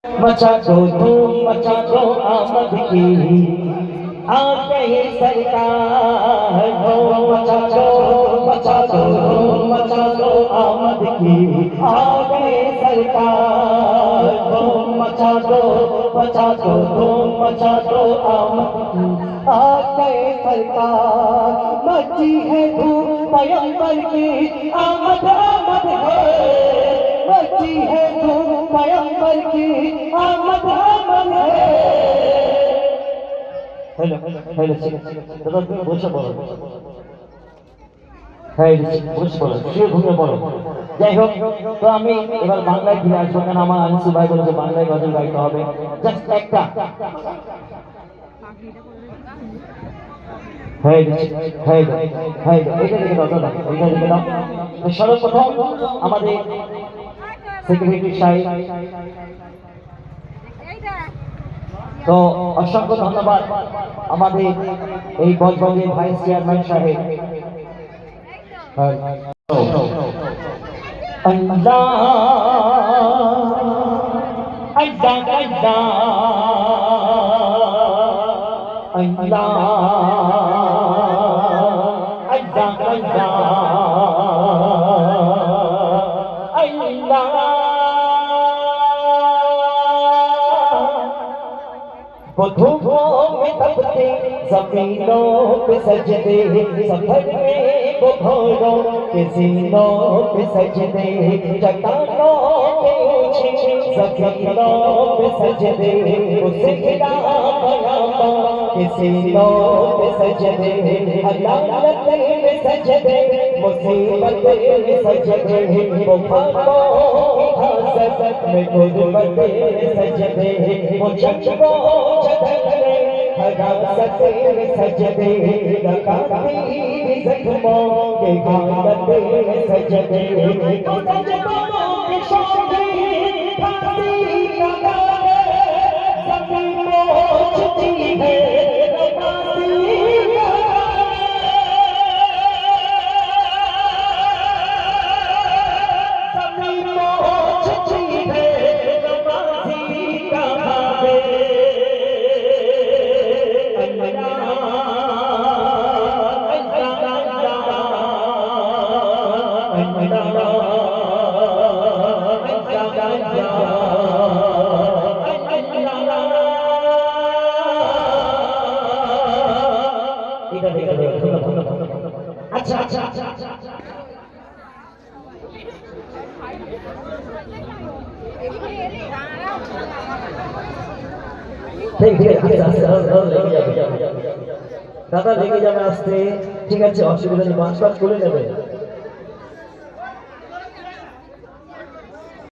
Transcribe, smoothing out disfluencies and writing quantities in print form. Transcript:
मचा दो धूम मचा दो आमद की आ गई सरकार हो। मचा दो धूम मचा दो आमद की आ गई सरकार हो। मचा दो धूम मचा दो आमद की आ गए सरकार। मची है धूम पैगंबर की आमद आमद है। मची है धूम पैगंबर की आमद आमद है। हेलो हेलो दादा তুমি বসে পড়ো। হ্যাঁ বসে পড়ো, শুয়ে ঘুমিয়ে পড়ো। যাই হোক, তো আমি এবার বাংলায় ফিরে আসবো, কারণ আমার আনিসু ভাই বলেছে বাংলায় গজল গাইতে হবে। জাস্ট একটা সর্বপ্রথম আমাদের সেক্রেটারি সাহেব, তো অসংখ্য ধন্যবাদ আমাদের এই বজবজের ভাইস চেয়ারম্যান সাহেব। আল্লাহ আল্লাহ আল্লাহ धूपों में तपते जमीनों पे सजदे, सफर में वो घोड़ों के सीनों पे सजदे, चट्टानों के ऊंचे जमीनों पे सजदे, उसे गिरा बयाबा के सीनों पे सजदे, अदालत में सजदे, मुसीबत में सजदे, वो फाकों की हासत में गुर्बत में सजदे, वो जज्बों हरासत में सजदे, रकाती जख्मों के हालत में सजदे, तो सजदों के शोभे फांसी लगा जमीन पहुंचती है फांसी जमीन पहुंचती है फांसी का भावे। अच्छा अच्छा দাদা লেগে যাবে আসতে, ঠিক আছে, অসুবিধা নেই, বাস করে নেবে।